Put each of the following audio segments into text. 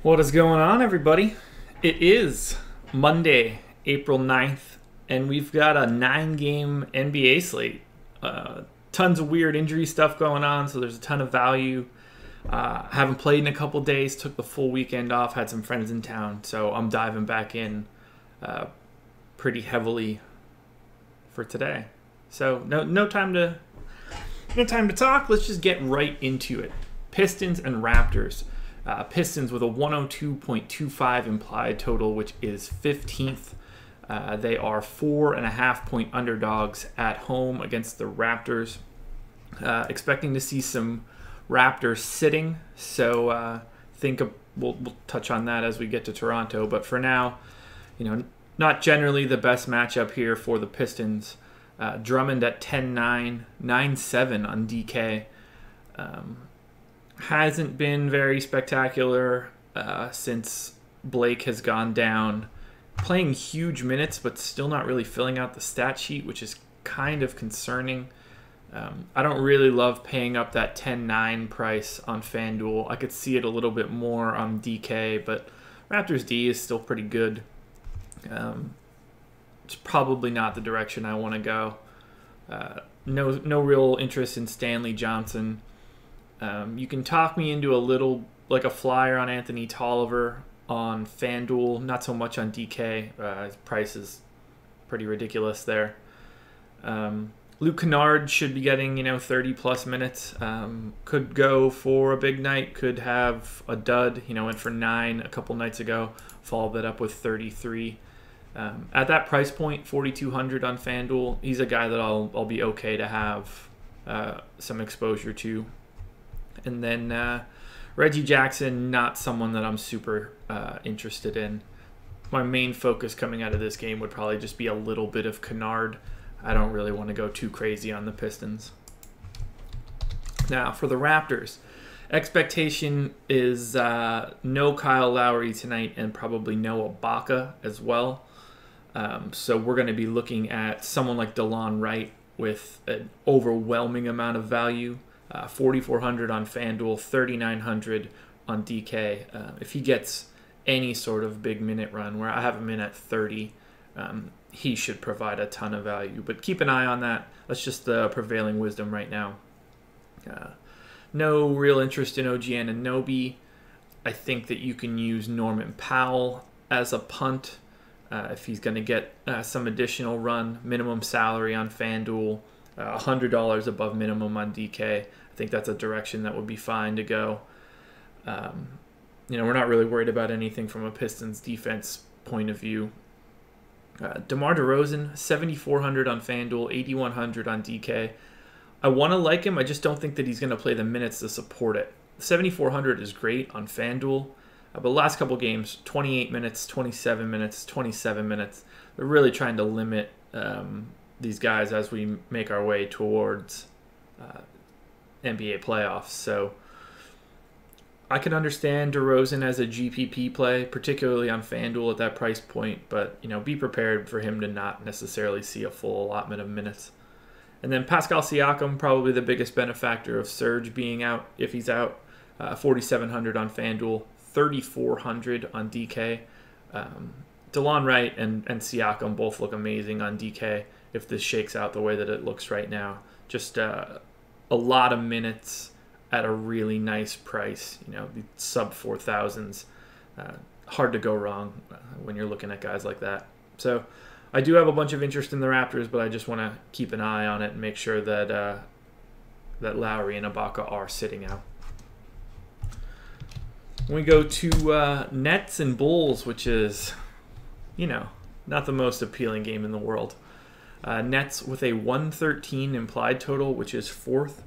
What is going on, everybody? It is Monday, April 9th, and we've got a 9-game NBA slate. Tons of weird injury stuff going on, so there's a ton of value. Haven't played in a couple days, took the full weekend off, had some friends in town, so I'm diving back in pretty heavily for today. So no time to talk. Let's just get right into it. Pistons and Raptors. Pistons with a 102.25 implied total, which is 15th. They are 4.5-point underdogs at home against the Raptors. Expecting to see some Raptors sitting, so we'll touch on that as we get to Toronto. But for now, not generally the best matchup here for the Pistons. Drummond at 10-9, 9-7 on DK. Hasn't been very spectacular since Blake has gone down. Playing huge minutes, but still not really filling out the stat sheet, which is kind of concerning. I don't really love paying up that 10-9 price on FanDuel. I could see it a little bit more on DK, but Raptors D is still pretty good. It's probably not the direction I want to go. No real interest in Stanley Johnson. You can talk me into a flyer on Anthony Tolliver on FanDuel, not so much on DK. His price is pretty ridiculous there. Luke Kennard should be getting 30-plus minutes. Could go for a big night. Could have a dud. Went for 9 a couple nights ago. Followed that up with 33. At that price point, $4,200 on FanDuel, he's a guy that I'll be okay to have some exposure to. And then Reggie Jackson, not someone that I'm super interested in. My main focus coming out of this game would probably just be a little bit of Kennard. I don't really want to go too crazy on the Pistons. Now, for the Raptors, expectation is no Kyle Lowry tonight and probably no Ibaka as well. So we're going to be looking at someone like DeLon Wright with an overwhelming amount of value. 4,400 on FanDuel, 3,900 on DK. If he gets any sort of big minute run, where I have him in at 30, he should provide a ton of value. But keep an eye on that. That's just the prevailing wisdom right now. No real interest in OG Anunoby. I think that you can use Norman Powell as a punt if he's going to get some additional run. Minimum salary on FanDuel, $100 above minimum on DK. I think that's a direction that would be fine to go. We're not really worried about anything from a Pistons defense point of view. DeMar DeRozan, 7,400 on FanDuel, 8,100 on DK. I want to like him. I just don't think that he's going to play the minutes to support it. 7,400 is great on FanDuel, but the last couple games, 28 minutes, 27 minutes, 27 minutes. They're really trying to limit these guys as we make our way towards NBA playoffs. So I can understand DeRozan as a GPP play, particularly on FanDuel at that price point, but be prepared for him to not necessarily see a full allotment of minutes. And then Pascal Siakam, probably the biggest benefactor of Serge being out, if he's out. 4,700 on FanDuel, 3,400 on DK. DeLon Wright and Siakam both look amazing on DK if this shakes out the way that it looks right now. Just a lot of minutes at a really nice price, sub 4,000s. Hard to go wrong when you're looking at guys like that. So I do have a bunch of interest in the Raptors, but I just want to keep an eye on it and make sure that that Lowry and Ibaka are sitting out. We go to Nets and Bulls, which is, not the most appealing game in the world. Nets with a 113 implied total, which is 4th.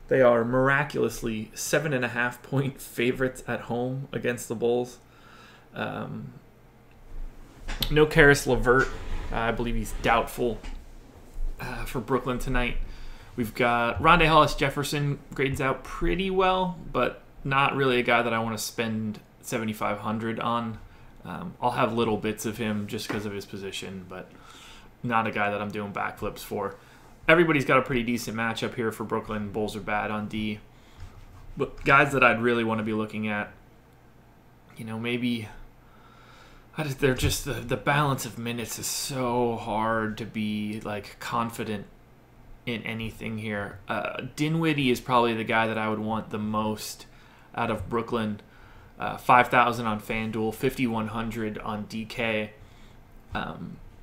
They are miraculously 7.5-point favorites at home against the Bulls. No Karis LeVert. I believe he's doubtful for Brooklyn tonight. We've got Rondae Hollis-Jefferson, grades out pretty well, but not really a guy that I want to spend $7,500 on. I'll have little bits of him just because of his position, but not a guy that I'm doing backflips for. Everybody's got a pretty decent matchup here for Brooklyn. Bulls are bad on D. But guys that I'd really want to be looking at, maybe they're just the balance of minutes is so hard to be like confident in anything here. Dinwiddie is probably the guy that I would want the most out of Brooklyn. 5,000 on FanDuel, 5,100 on DK.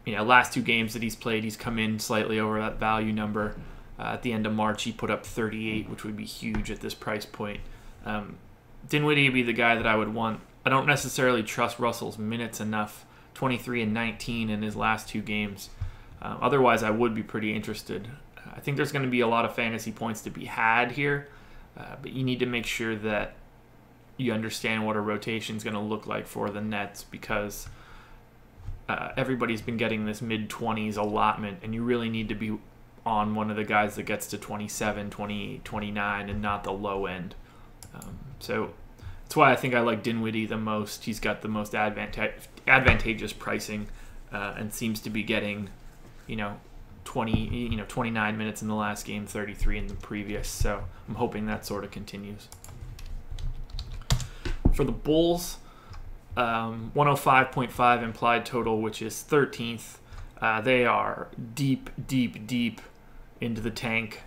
Last two games that he's played, he's come in slightly over that value number. At the end of March, he put up 38, which would be huge at this price point. Dinwiddie would be the guy that I would want. I don't necessarily trust Russell's minutes enough, 23 and 19 in his last two games. Otherwise, I would be pretty interested. I think there's going to be a lot of fantasy points to be had here, but you need to make sure that you understand what a rotation is going to look like for the Nets, because everybody's been getting this mid-20s allotment, and you really need to be on one of the guys that gets to 27, 28, 29, and not the low end. So that's why I think I like Dinwiddie the most. He's got the most advantageous pricing and seems to be getting, 29 minutes in the last game, 33 in the previous. So I'm hoping that sort of continues. For the Bulls, 105.5 implied total, which is 13th. They are deep into the tank.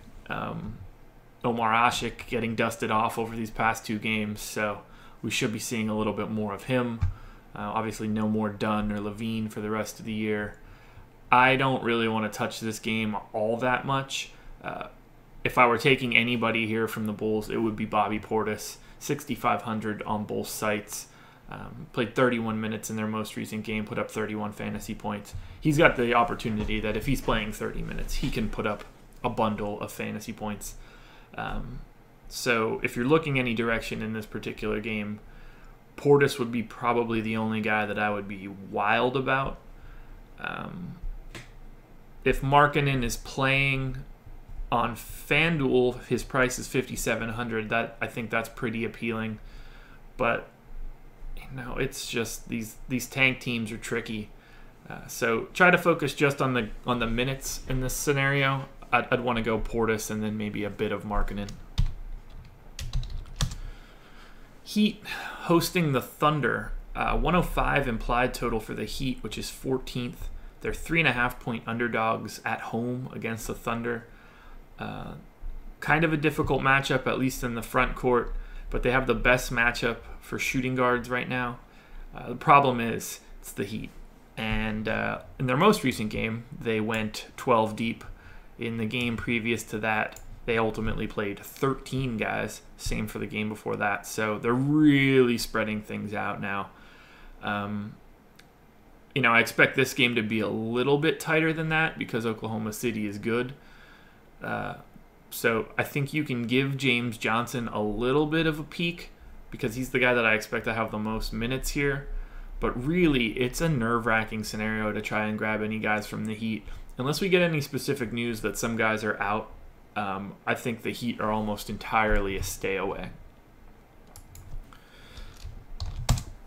Omar Ashik getting dusted off over these past two games, so we should be seeing a little bit more of him. Obviously, no more Dunn or Levine for the rest of the year. I don't really want to touch this game all that much. If I were taking anybody here from the Bulls, it would be Bobby Portis, 6,500 on both sites. Played 31 minutes in their most recent game, put up 31 fantasy points. He's got the opportunity that if he's playing 30 minutes, he can put up a bundle of fantasy points. So if you're looking any direction in this particular game, Portis would be probably the only guy that I would be wild about. If Markkanen is playing on FanDuel, his price is 5,700. I think that's pretty appealing. But it's just these tank teams are tricky. So try to focus just on the minutes in this scenario. I'd want to go Portis and then maybe a bit of Markkanen. Heat hosting the Thunder. 105 implied total for the Heat, which is 14th. They're 3.5-point underdogs at home against the Thunder. Kind of a difficult matchup, at least in the front court, but they have the best matchup for shooting guards right now. The problem is it's the Heat. And in their most recent game, they went 12 deep. In the game previous to that, they ultimately played 13 guys. Same for the game before that. So they're really spreading things out now. I expect this game to be a little bit tighter than that because Oklahoma City is good. So I think you can give James Johnson a little bit of a peek because he's the guy that I expect to have the most minutes here. But really, it's a nerve-wracking scenario to try and grab any guys from the Heat. Unless we get any specific news that some guys are out, I think the Heat are almost entirely a stay away.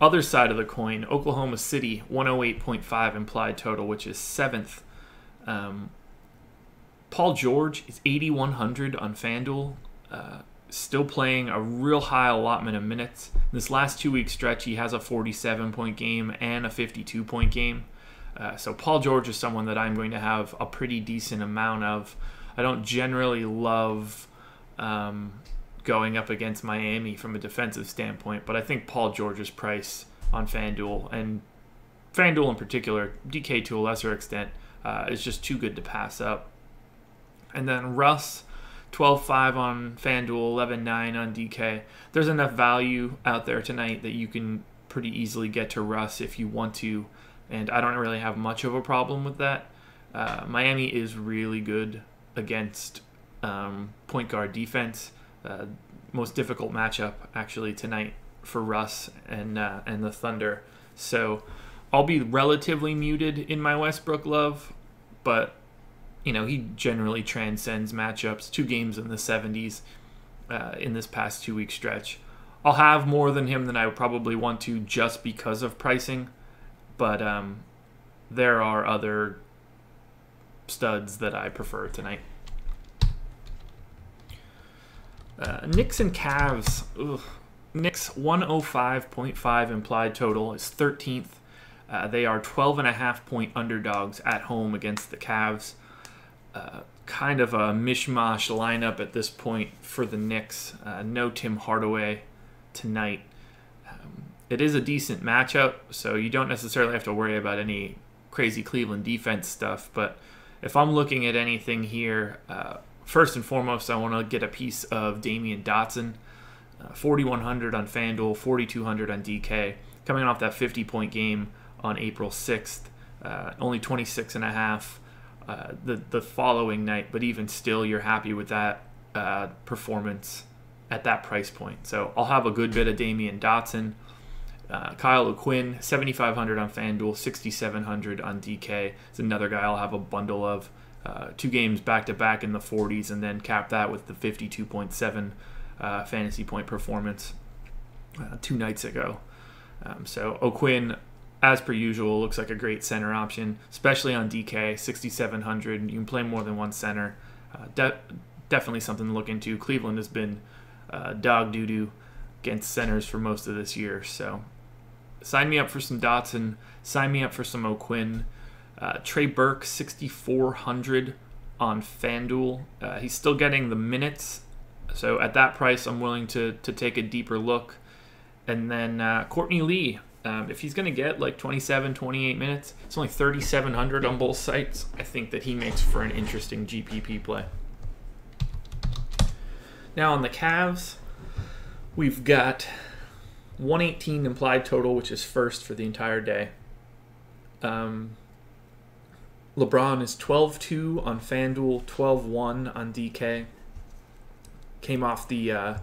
Other side of the coin, Oklahoma City, 108.5 implied total, which is 7th. Paul George is 8,100 on FanDuel, still playing a real high allotment of minutes. This last 2-week stretch, he has a 47-point game and a 52-point game. So Paul George is someone that I'm going to have a pretty decent amount of. I don't generally love going up against Miami from a defensive standpoint, but I think Paul George's price on FanDuel, and FanDuel in particular, DK to a lesser extent, is just too good to pass up. And then Russ, 12.5 on FanDuel, 11.9 on DK. There's enough value out there tonight that you can pretty easily get to Russ if you want to, and I don't really have much of a problem with that. Miami is really good against point guard defense. Most difficult matchup actually tonight for Russ and the Thunder. So I'll be relatively muted in my Westbrook love, but he generally transcends matchups. 2 games in the 70s in this past 2-week stretch. I'll have more than him than I would probably want to just because of pricing, but there are other studs that I prefer tonight. Knicks and Cavs. Knicks 105.5 implied total is 13th. They are 12.5-point underdogs at home against the Cavs. Kind of a mishmash lineup at this point for the Knicks. No Tim Hardaway tonight. It is a decent matchup, so you don't necessarily have to worry about any crazy Cleveland defense stuff. But if I'm looking at anything here, first and foremost, I want to get a piece of Damian Dotson. 4,100 on FanDuel, 4,200 on DK. Coming off that 50-point game on April 6th, only 26.5 the following night. But even still, you're happy with that performance at that price point. So I'll have a good bit of Damian Dotson. Kyle O'Quinn, 7,500 on FanDuel, 6,700 on DK. It's another guy I'll have a bundle of. 2 games back-to-back in the 40s, and then cap that with the 52.7 fantasy point performance 2 nights ago. So O'Quinn, as per usual, looks like a great center option, especially on DK, 6,700. You can play more than one center. Definitely something to look into. Cleveland has been dog doo-doo against centers for most of this year. So sign me up for some Dotson. Sign me up for some O'Quinn. Trey Burke, 6,400 on FanDuel. He's still getting the minutes. So at that price, I'm willing to take a deeper look. And then Courtney Lee, if he's going to get like 27, 28 minutes, it's only 3,700 on both sites. I think that he makes for an interesting GPP play. Now on the Cavs, we've got 118 implied total, which is first for the entire day. LeBron is 12-2 on FanDuel, 12-1 on DK. Came off the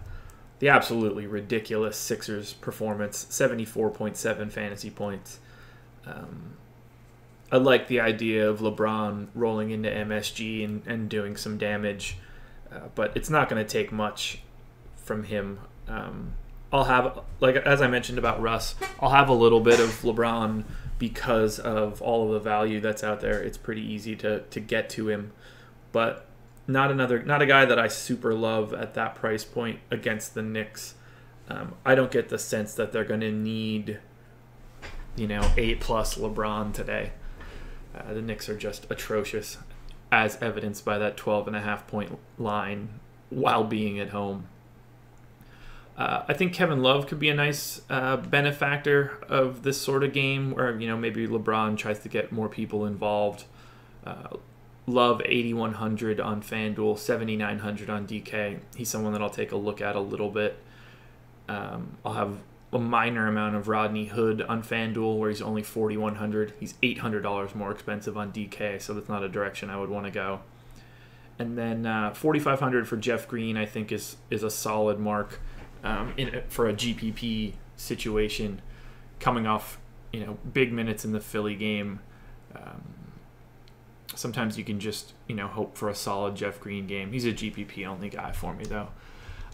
absolutely ridiculous Sixers performance, 74.7 fantasy points. I like the idea of LeBron rolling into MSG and doing some damage, but it's not going to take much from him. I'll have, like as I mentioned about Russ, I'll have a little bit of LeBron because of all of the value that's out there. It's pretty easy to get to him, but not a guy that I super love at that price point against the Knicks. I don't get the sense that they're going to need, 8+ LeBron today. The Knicks are just atrocious, as evidenced by that 12.5-point line while being at home. I think Kevin Love could be a nice benefactor of this sort of game where, maybe LeBron tries to get more people involved. Love 8,100 on FanDuel, 7,900 on DK. He's someone that I'll take a look at a little bit. I'll have a minor amount of Rodney Hood on FanDuel where he's only 4,100. He's $800 more expensive on DK, so that's not a direction I would want to go. And then 4,500 for Jeff Green, I think is a solid mark for a GPP situation, coming off big minutes in the Philly game. Sometimes you can just hope for a solid Jeff Green game. He's a GPP only guy for me though.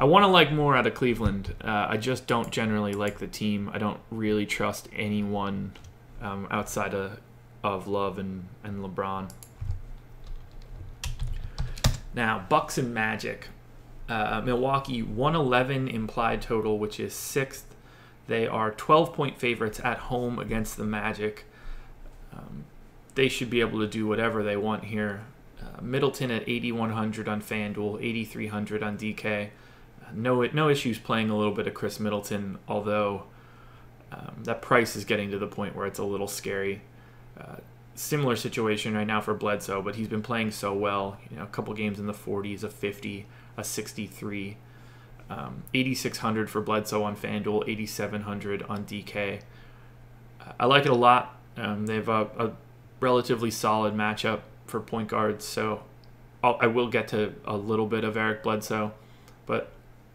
I want to like more out of Cleveland. I just don't generally like the team. I don't really trust anyone outside of Love and LeBron. Now Bucks and Magic. Milwaukee 111 implied total, which is 6th. They are 12-point favorites at home against the Magic. They should be able to do whatever they want here. Middleton at 8,100 on FanDuel, 8,300 on DK. No issues playing a little bit of Chris Middleton, although that price is getting to the point where it's a little scary. Similar situation right now for Bledsoe, but he's been playing so well. A couple games in the 40s, a 50, a 63. 8,600 for Bledsoe on FanDuel, 8,700 on DK. I like it a lot. They have a relatively solid matchup for point guards, so I will get to a little bit of Eric Bledsoe, but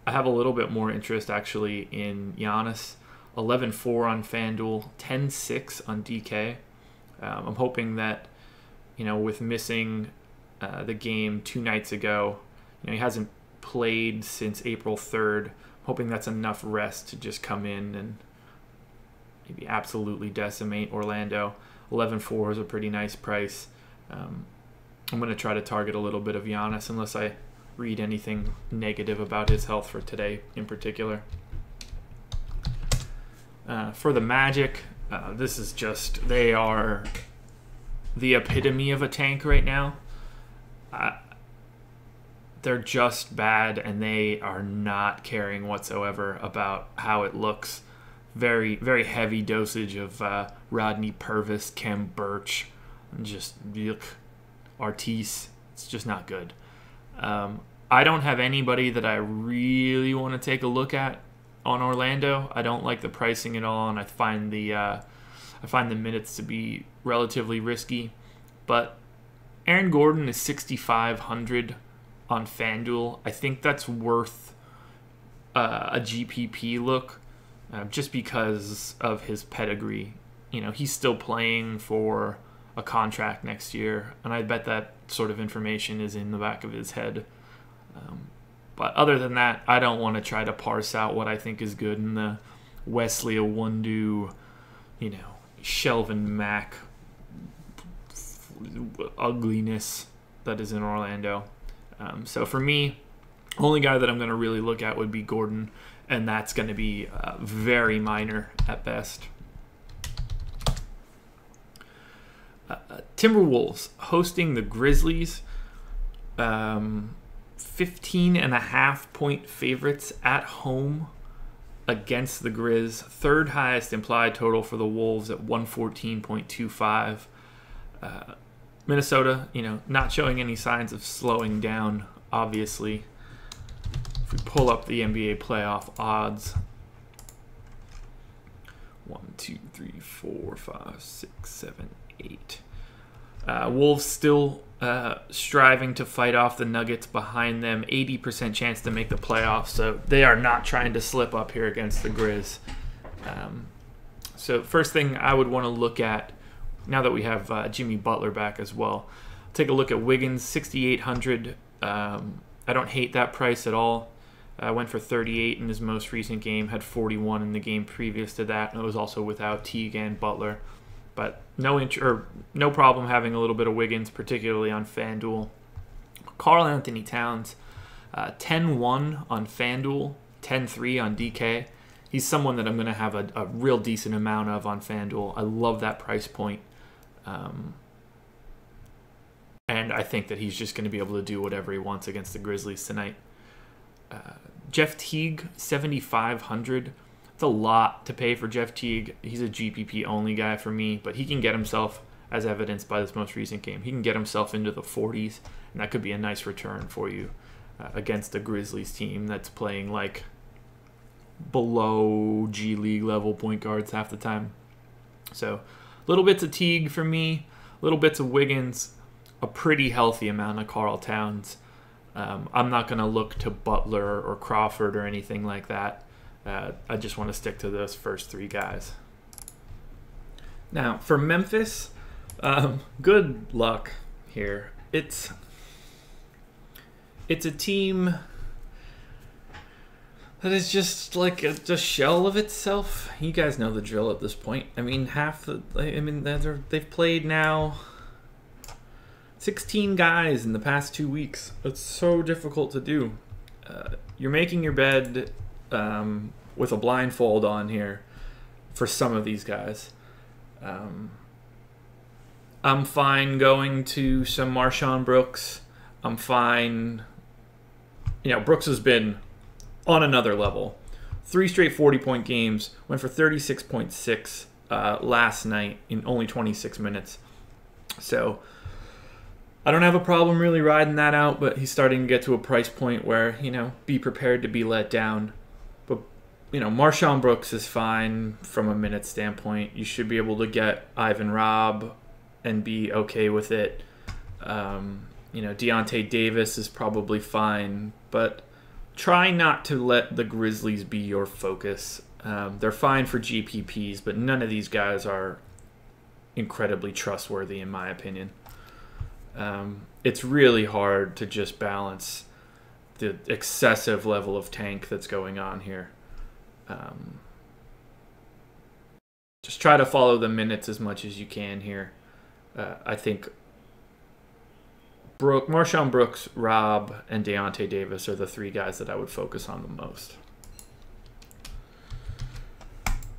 I have a little bit more interest actually in Giannis. 11-4 on FanDuel, 10-6 on DK. I'm hoping that, with missing the game 2 nights ago, he hasn't played since April 3rd. I'm hoping that's enough rest to just come in and maybe absolutely decimate Orlando. 11-4 is a pretty nice price. I'm going to try to target a little bit of Giannis unless I read anything negative about his health for today in particular. For the Magic, this is just, they are the epitome of a tank right now. They're just bad, and they are not caring whatsoever about how it looks. Very, very heavy dosage of Rodney Purvis, Kem Birch, and just Artis. It's just not good. I don't have anybody that I really want to take a look at on Orlando. I don't like the pricing at all, and I find the minutes to be relatively risky. But Aaron Gordon is 6,500 on FanDuel. I think that's worth a GPP look, just because of his pedigree. You know, he's still playing for a contract next year, and I bet that sort of information is in the back of his head. But other than that, I don't want to try to parse out what I think is good in the Wesley Iwundu, you know, Shelvin Mack ugliness that is in Orlando. So for me, only guy that I'm going to really look at would be Gordon, and that's going to be very minor at best. Timberwolves hosting the Grizzlies. 15.5-point favorites at home against the Grizz. Third highest implied total for the Wolves at 114.25. Minnesota, you know, not showing any signs of slowing down, obviously. If we pull up the NBA playoff odds, 1, 2, 3, 4, 5, 6, 7, 8. Wolves still striving to fight off the Nuggets behind them. 80% chance to make the playoffs, so they are not trying to slip up here against the Grizz. So first thing I would want to look at, now that we have Jimmy Butler back as well, take a look at Wiggins, 6,800. I don't hate that price at all. Went for 38 in his most recent game, had 41 in the game previous to that, and it was also without Teague and Butler. But no problem having a little bit of Wiggins, particularly on FanDuel. Karl Anthony Towns, 10-1 on FanDuel, 10-3 on DK. He's someone that I'm going to have a real decent amount of on FanDuel. I love that price point. And I think that he's just going to be able to do whatever he wants against the Grizzlies tonight. Jeff Teague, 7,500. It's a lot to pay for Jeff Teague. He's a GPP only guy for me, but he can get himself, as evidenced by this most recent game, he can get himself into the 40s, and that could be a nice return for you against the Grizzlies team that's playing like below G League level point guards half the time. So little bits of Teague for me, little bits of Wiggins, a pretty healthy amount of Karl Towns. I'm not going to look to Butler or Crawford or anything like that. I just want to stick to those first three guys. Now, for Memphis, good luck here. It's a team that is just like a shell of itself. You guys know the drill at this point. I mean, they've played now 16 guys in the past 2 weeks. It's so difficult to do. You're making your bed with a blindfold on here for some of these guys. I'm fine going to some Marshawn Brooks. I'm fine. You know, Brooks has been on another level. 3 straight 40-point games. Went for 36.6 last night in only 26 minutes. So I don't have a problem really riding that out, but he's starting to get to a price point where, you know, be prepared to be let down. But, you know, Marshawn Brooks is fine from a minute standpoint. You should be able to get Ivan Robb and be okay with it. You know, Deontay Davis is probably fine, but try not to let the Grizzlies be your focus. They're fine for GPPs, but none of these guys are incredibly trustworthy in my opinion. It's really hard to just balance the excessive level of tank that's going on here. Just try to follow the minutes as much as you can here. I think Marshawn Brooks, Robb, and Deontay Davis are the three guys that I would focus on the most.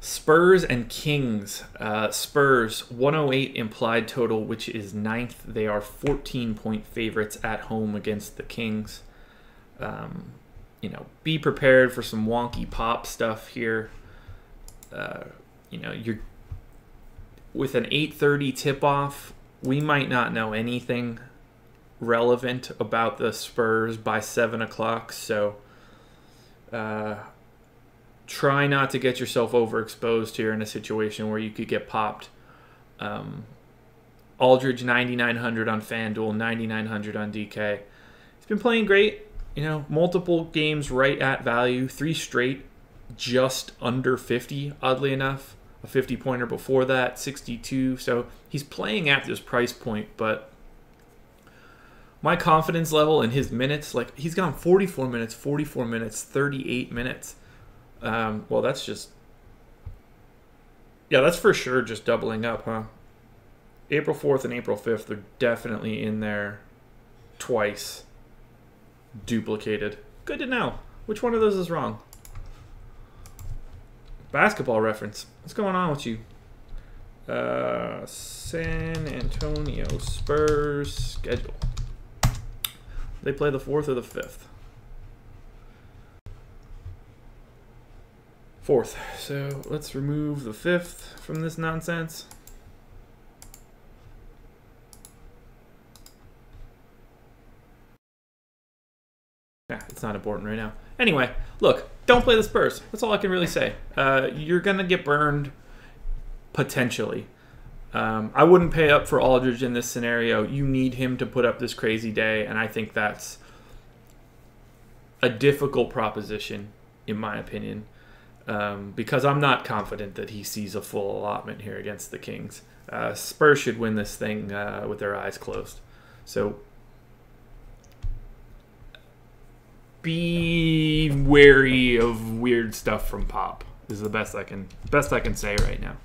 Spurs and Kings. Spurs, 108 implied total, which is 9th. They are 14-point favorites at home against the Kings. Be prepared for some wonky pop stuff here. You're with an 8:30 tip-off. We might not know anything relevant about the Spurs by 7 o'clock, so try not to get yourself overexposed here in a situation where you could get popped. Aldridge, 9,900 on FanDuel, 9,900 on DK. He's been playing great. Multiple games right at value, 3 straight, just under 50, oddly enough. A 50-pointer before that, 62. So he's playing at this price point, but my confidence level in his minutes, like he's gone 44 minutes, 38 minutes. Well, that's for sure just doubling up, huh? April 4th and April 5th, they're definitely in there twice. Duplicated. Good to know. Which one of those is wrong? Basketball reference. What's going on with you? San Antonio Spurs schedule. They play the 4th or the 5th? 4th. So let's remove the 5th from this nonsense. Yeah, it's not important right now. Anyway, look, don't play the Spurs. That's all I can really say. You're going to get burned, potentially. I wouldn't pay up for Aldridge in this scenario. You need him to put up this crazy day, and I think that's a difficult proposition, in my opinion, because I'm not confident that he sees a full allotment here against the Kings. Spurs should win this thing with their eyes closed. So be wary of weird stuff from Pop is the best I can say right now.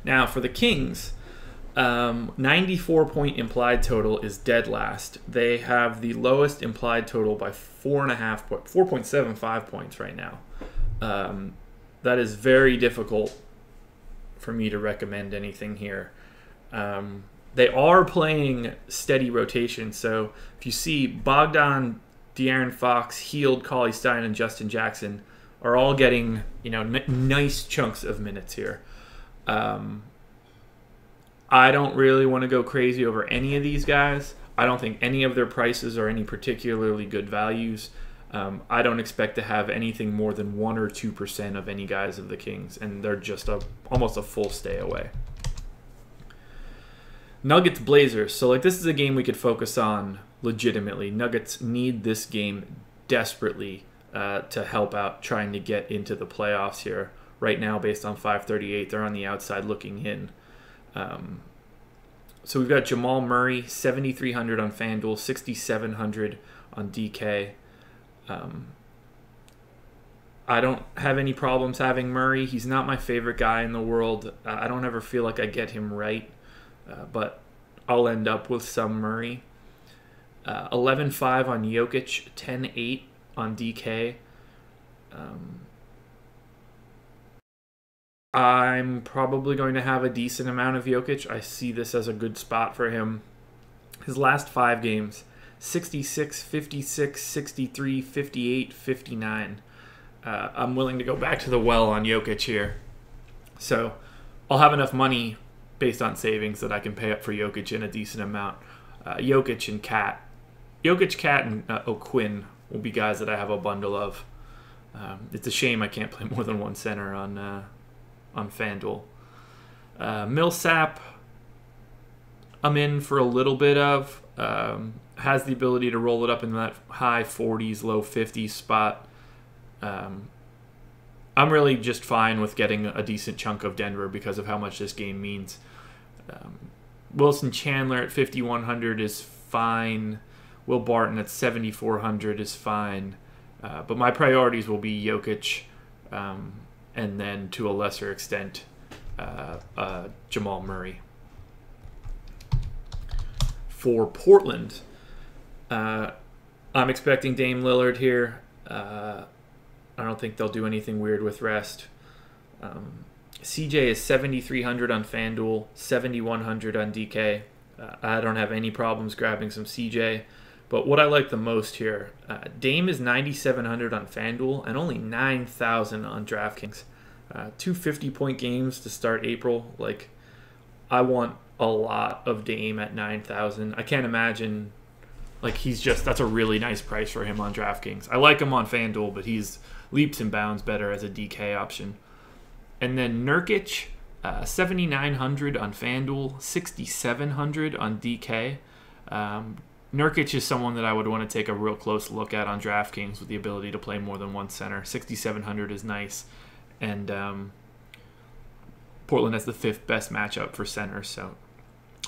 Now for the Kings, 94-point implied total is dead last. They have the lowest implied total by 4.75 points right now. That is very difficult for me to recommend anything here. They are playing steady rotation, so if you see Bogdan, De'Aaron Fox, Hield, Cauley Stein, and Justin Jackson are all getting nice chunks of minutes here. I don't really want to go crazy over any of these guys. I don't think any of their prices are any particularly good values. I don't expect to have anything more than 1 or 2% of any guys of the Kings, and they're just almost a full stay away. Nuggets Blazers. So this is a game we could focus on legitimately. Nuggets need this game desperately to help out trying to get into the playoffs here. Right now, based on 538, they're on the outside looking in. So we've got Jamal Murray, 7,300 on FanDuel, 6,700 on DK. I don't have any problems having Murray. He's not my favorite guy in the world. I don't ever feel like I get him right, but I'll end up with some Murray. 11.5 on Jokic, 10.8 on DK. I'm probably going to have a decent amount of Jokic. I see this as a good spot for him. His last 5 games, 66, 56, 63, 58, 59. I'm willing to go back to the well on Jokic here. So I'll have enough money based on savings that I can pay up for Jokic in a decent amount. Jokic and Cat. Jokic, Cat, and O'Quinn will be guys that I have a bundle of. It's a shame I can't play more than one center on FanDuel. Millsap, I'm in for a little bit of. Has the ability to roll it up in that high 40s, low 50s spot. I'm really just fine with getting a decent chunk of Denver because of how much this game means. Wilson Chandler at 5,100 is fine. Will Barton at 7,400 is fine. But my priorities will be Jokic, and then to a lesser extent, Jamal Murray. For Portland, I'm expecting Dame Lillard here. I don't think they'll do anything weird with rest. CJ is 7,300 on FanDuel, 7,100 on DK. I don't have any problems grabbing some CJ. But what I like the most here, Dame is 9,700 on FanDuel and only 9,000 on DraftKings. 250-point games to start April. Like, I want a lot of Dame at 9,000. I can't imagine, like, that's a really nice price for him on DraftKings. I like him on FanDuel, but he's leaps and bounds better as a DK option. And then Nurkic, 7,900 on FanDuel, 6,700 on DK. Nurkic is someone that I would want to take a real close look at on DraftKings with the ability to play more than one center. 6,700 is nice. And Portland has the 5th best matchup for centers, so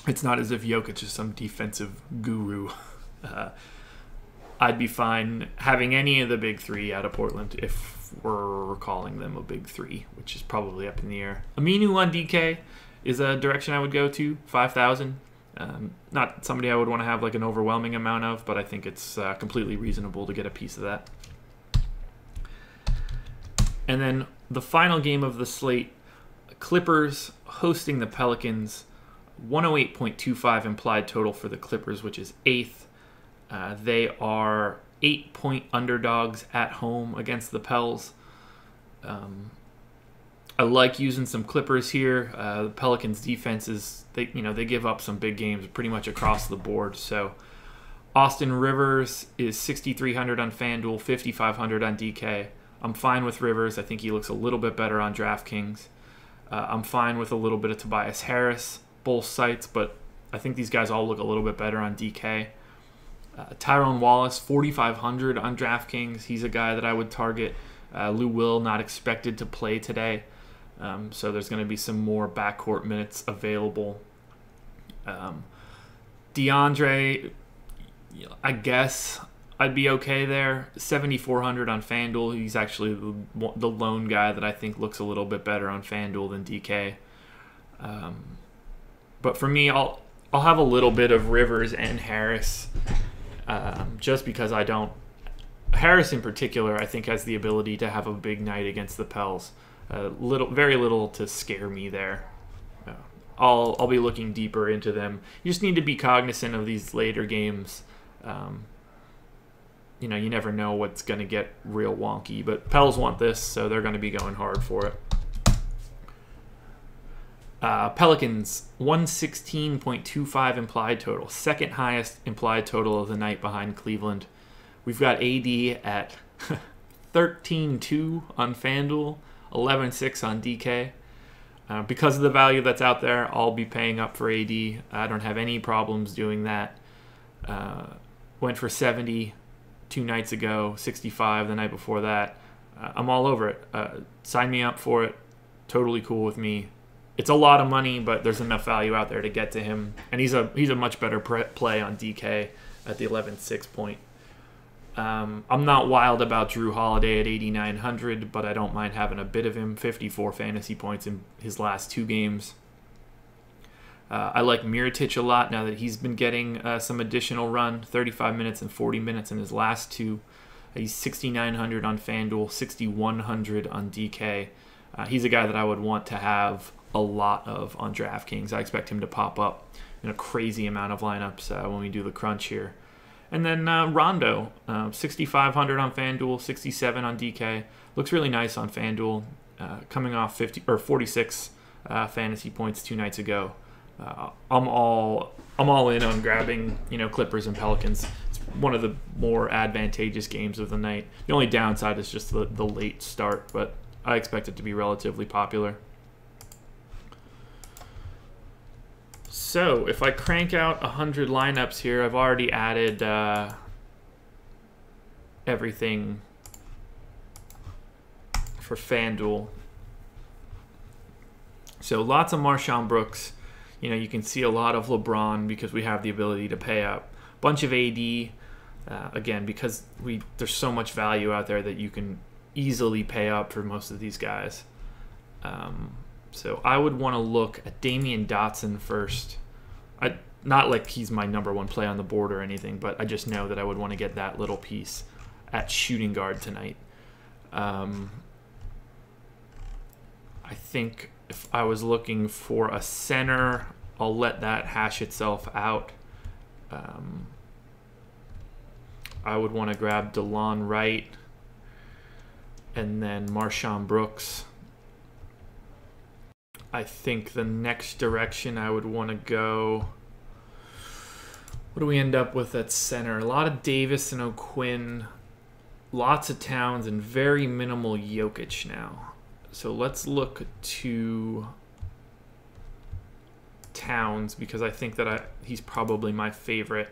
it's not as if Jokic is some defensive guru. I'd be fine having any of the big three out of Portland if we're calling them a big three, which is probably up in the air. Aminu on DK is a direction I would go to, 5,000. Not somebody I would want to have like an overwhelming amount of, but I think it's completely reasonable to get a piece of that. And then the final game of the slate, Clippers hosting the Pelicans, 108.25 implied total for the Clippers, which is 8th. They are 8-point underdogs at home against the Pels. I like using some Clippers here. The Pelicans defense they give up some big games pretty much across the board. So Austin Rivers is 6,300 on FanDuel, 5,500 on DK. I'm fine with Rivers. I think he looks a little bit better on DraftKings. I'm fine with a little bit of Tobias Harris, both sites, but I think these guys all look a little bit better on DK. Tyrone Wallace, 4,500 on DraftKings. He's a guy that I would target. Lou Will not expected to play today, so there's going to be some more backcourt minutes available. DeAndre, I guess I'd be okay there. 7,400 on FanDuel. He's actually the lone guy that I think looks a little bit better on FanDuel than DK. But for me, I'll have a little bit of Rivers and Harris, just because I don't. Harris in particular, I think, has the ability to have a big night against the Pels. Very little to scare me there. I'll be looking deeper into them. You just need to be cognizant of these later games. You never know what's going to get real wonky, but Pels want this, so they're going to be going hard for it. Pelicans, 116.25 implied total. Second highest implied total of the night behind Cleveland. We've got AD at 13.2 on FanDuel, 11.6 on DK. Because of the value that's out there, I'll be paying up for AD. I don't have any problems doing that. Went for 70 2 nights ago, 65 the night before that. I'm all over it. Sign me up for it. Totally cool with me. It's a lot of money, but there's enough value out there to get to him. And he's a much better play on DK at the 11.6 point. I'm not wild about Drew Holiday at 8,900, but I don't mind having a bit of him. 54 fantasy points in his last 2 games. I like Mirotic a lot now that he's been getting some additional run, 35 minutes and 40 minutes in his last 2. He's 6,900 on FanDuel, 6,100 on DK. He's a guy that I would want to have a lot of on DraftKings. I expect him to pop up in a crazy amount of lineups when we do the crunch here. And then Rondo, 6,500 on FanDuel, 67 on DK. Looks really nice on FanDuel, coming off 46 fantasy points 2 nights ago. I'm all in on grabbing Clippers and Pelicans. It's one of the more advantageous games of the night. The only downside is just the late start, but I expect it to be relatively popular. So if I crank out 100 lineups here, I've already added everything for FanDuel. So lots of Marshawn Brooks. You can see a lot of LeBron because we have the ability to pay up. Bunch of AD, again, because there's so much value out there that you can easily pay up for most of these guys. So I would want to look at Damian Dotson first. Not like he's my #1 play on the board or anything, but I just know that I would want to get that little piece at shooting guard tonight. I think if I was looking for a center, I'll let that hash itself out. I would want to grab DeLon Wright and then Marshawn Brooks. I think the next direction I would want to go, what do we end up with at center? A lot of Davis and O'Quinn, lots of Towns, and very minimal Jokic now. So let's look to Towns because I think that he's probably my favorite.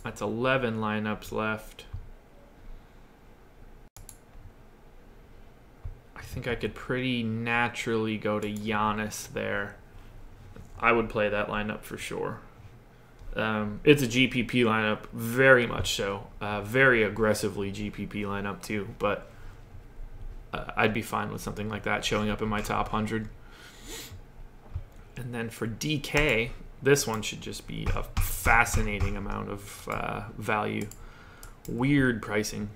That's 11 lineups left. I think I could pretty naturally go to Giannis there. I would play that lineup for sure. It's a GPP lineup, very much so. Very aggressively GPP lineup too, but I'd be fine with something like that showing up in my top 100. And then for DK, this one should just be a fascinating amount of value. Weird pricing.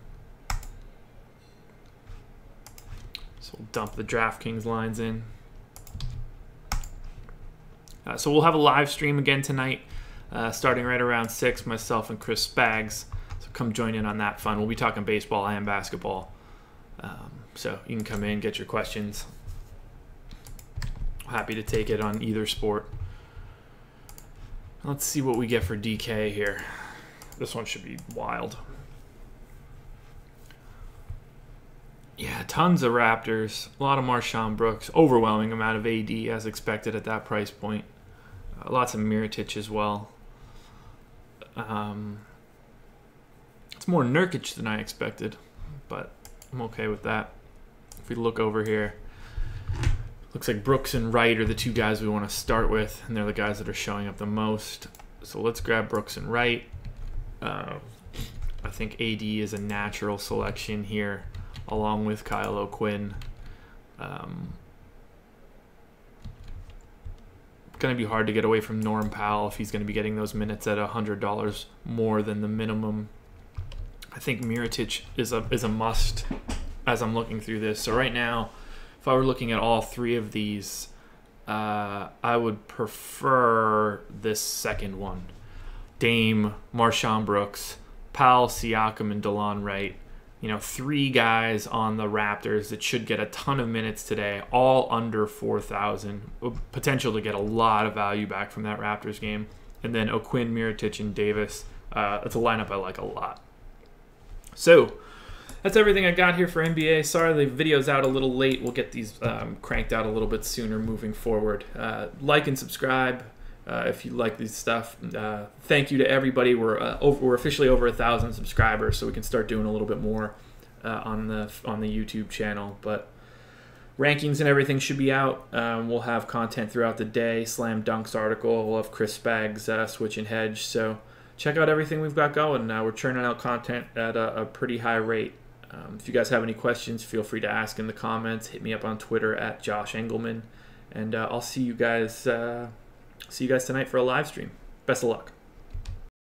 So we'll dump the DraftKings lines in. So we'll have a live stream again tonight, starting right around 6, myself and Chris Spags. So come join in on that fun. We'll be talking baseball and basketball. So you can come in, get your questions. Happy to take it on either sport. Let's see what we get for DK here. This one should be wild. Yeah, tons of Raptors. A lot of Marshawn Brooks. Overwhelming amount of AD as expected at that price point. Lots of Mirotic as well. It's more Nurkic than I expected, but I'm okay with that. If we look over here, looks like Brooks and Wright are the two guys we want to start with, and they're the guys that are showing up the most. So let's grab Brooks and Wright. I think AD is a natural selection here, along with Kyle O'Quinn. Going to be hard to get away from Norm Powell if he's going to be getting those minutes at $100 more than the minimum. I think Mirotic is a must as I'm looking through this. So right now, if I were looking at all three of these, I would prefer this second one. Dame, Marshawn Brooks, Powell, Siakam, and DeLon Wright. You know, 3 guys on the Raptors that should get a ton of minutes today, all under 4,000. Potential to get a lot of value back from that Raptors game. And then O'Quinn, Mirotic, and Davis. That's a lineup I like a lot. So that's everything I got here for NBA. Sorry the video's out a little late. We'll get these cranked out a little bit sooner moving forward. Like and subscribe if you like this stuff. Thank you to everybody. We're officially over 1,000 subscribers, so we can start doing a little bit more on the YouTube channel. But rankings and everything should be out. We'll have content throughout the day. Slam Dunks article. We'll have Chris Spags switch and hedge. So check out everything we've got going. We're churning out content at a pretty high rate. If you guys have any questions, feel free to ask in the comments. Hit me up on Twitter at Josh Engelman, and I'll see you guys tonight for a live stream. Best of luck.